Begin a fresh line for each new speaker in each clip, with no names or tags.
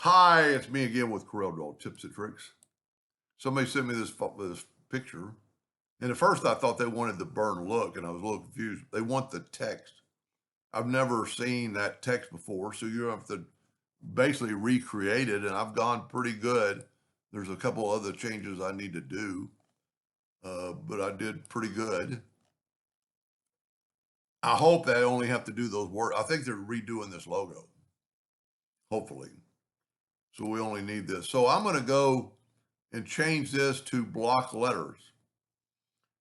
Hi, it's me again with Corel Draw Tips and Tricks. Somebody sent me this picture, and at first I thought they wanted the burn look, and I was a little confused. They want the text. I've never seen that text before, so you have to basically recreate it, and I've gone pretty good. There's a couple other changes I need to do, but I did pretty good. I hope they only have to do those words. I think they're redoing this logo, hopefully. So we only need this. So I'm going to go and change this to block letters.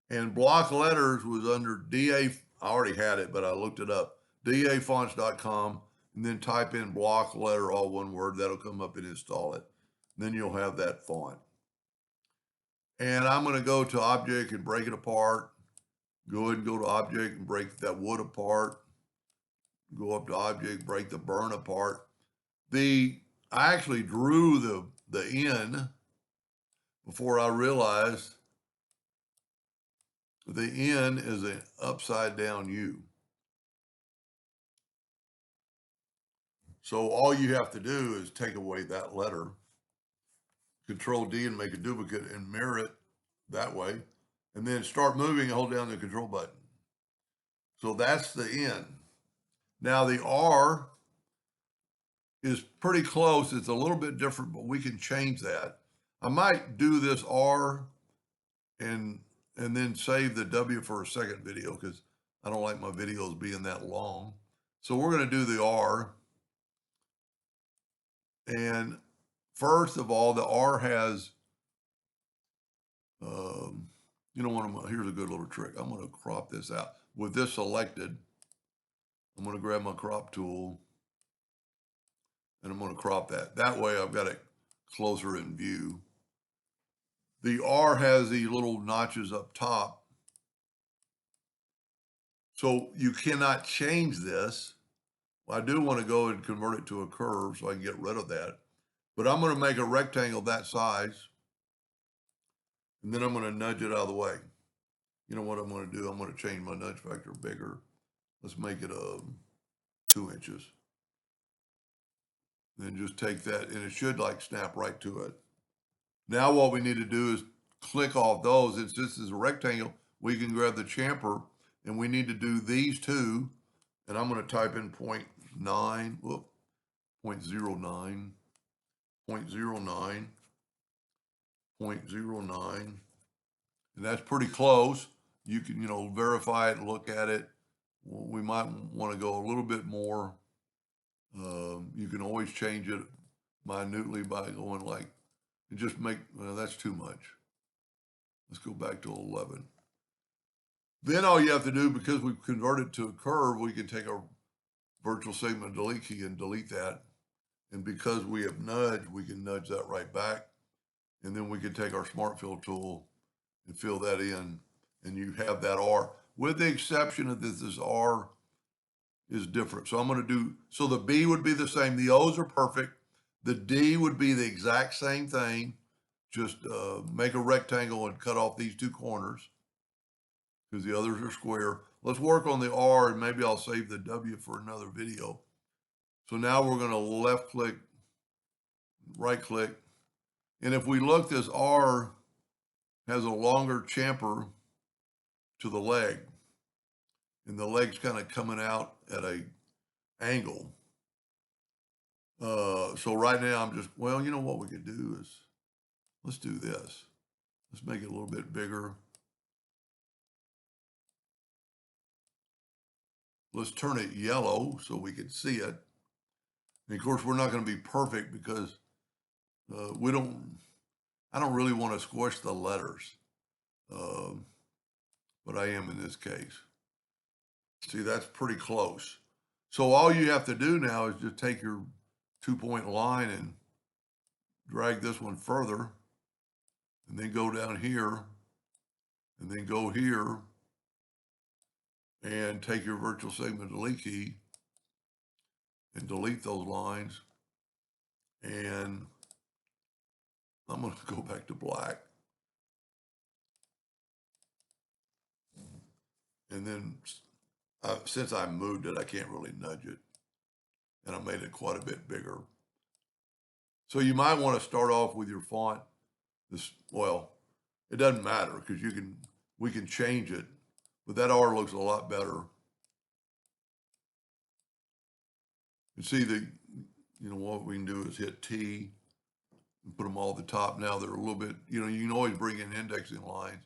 And block letters was under DA. I already had it, but I looked it up. DAfonts.com, and then type in block letter, all one word. That'll come up and install it. Then you'll have that font. And I'm going to go to object and break it apart. Go ahead and go to object and break that wood apart. Go up to object, break the burn apart. I actually drew the N before I realized the N is an upside down U. So all you have to do is take away that letter, Control D and make a duplicate and mirror it that way, and then start moving and hold down the control button. So that's the N. Now the R is pretty close. It's a little bit different, but we can change that. I might do this R and then save the W for a second video because I don't like my videos being that long. So we're going to do the R. And first of all, the R has, you know what, here's a good little trick. I'm going to crop this out. With this selected, I'm going to grab my crop tool and I'm going to crop that. That way I've got it closer in view. The R has these little notches up top. So you cannot change this. I do want to go and convert it to a curve so I can get rid of that. But I'm going to make a rectangle that size. And then I'm going to nudge it out of the way. You know what I'm going to do? I'm going to change my nudge factor bigger. Let's make it 2 inches. Then just take that, and it should like snap right to it. Now what we need to do is click off those. Since this is a rectangle, we can grab the chamfer, and we need to do these two. And I'm going to type in 0.9, whoop, 0.09, 0.09, 0.09. And that's pretty close. You can, verify it and look at it. We might want to go a little bit more. You can always change it minutely by going like, and just make, well, that's too much. Let's go back to 11. Then all you have to do, because we've converted to a curve, we can take our virtual segment delete key and delete that. And because we have nudged, we can nudge that right back. And then we can take our smart fill tool and fill that in, and you have that R, with the exception of this R is different. So I'm going to do, so the B would be the same. The O's are perfect. The D would be the exact same thing. Just make a rectangle and cut off these two corners because the others are square. Let's work on the R, and maybe I'll save the W for another video. So now we're going to left click, right click. And if we look, this R has a longer chamfer to the leg, and the leg's kind of coming out at a angle. So right now I'm just, well, you know what we could do is, let's do this. Let's make it a little bit bigger. Let's turn it yellow so we can see it. And of course, we're not going to be perfect because I don't really want to squish the letters, but I am in this case. See, that's pretty close. So all you have to do now is just take your 2-point line and drag this one further, and then go down here, and then go here, and take your virtual segment delete key and delete those lines. And I'm going to go back to black. And then since I moved it, I can't really nudge it. And I made it quite a bit bigger. So you might want to start off with your font. Well, it doesn't matter because we can change it, but that R looks a lot better. You see what we can do is hit T and put them all at the top. Now they're a little bit, you can always bring in indexing lines.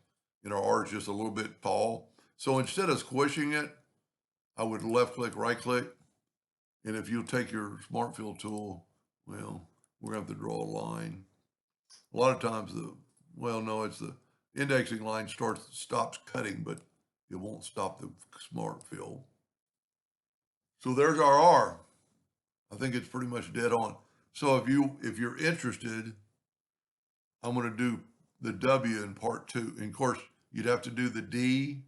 Our R is just a little bit tall. So instead of squishing it, I would left click, right click. And if you take your Smart Fill tool, well, we're gonna have to draw a line. A lot of times it's the indexing line stops cutting, but it won't stop the Smart Fill. So there's our R. I think it's pretty much dead on. So if you're interested, I'm going to do the W in part 2. And of course, you'd have to do the D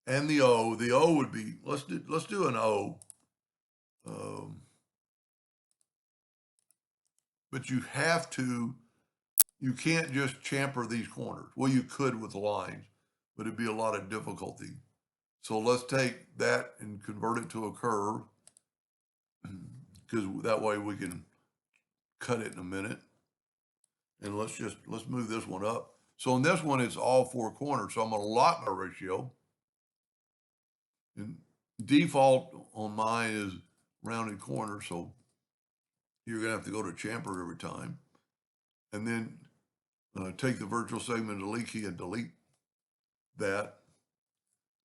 and the O. The O would be let's do an O. But you can't just chamfer these corners. Well, you could with lines, but it'd be a lot of difficulty. So let's take that and convert it to a curve, because that way we can cut it in a minute. And let's move this one up. So in this one, it's all 4 corners. So I'm going to lock my ratio. And default on mine is rounded corners. So you're going to have to go to chamfer every time. And then take the virtual segment delete key and delete that.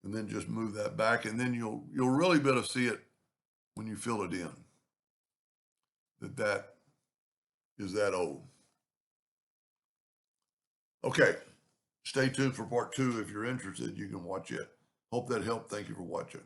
And then just move that back. And then you'll really be able to see it when you fill it in. That is that O. Okay, stay tuned for part 2. If you're interested, you can watch it. Hope that helped. Thank you for watching.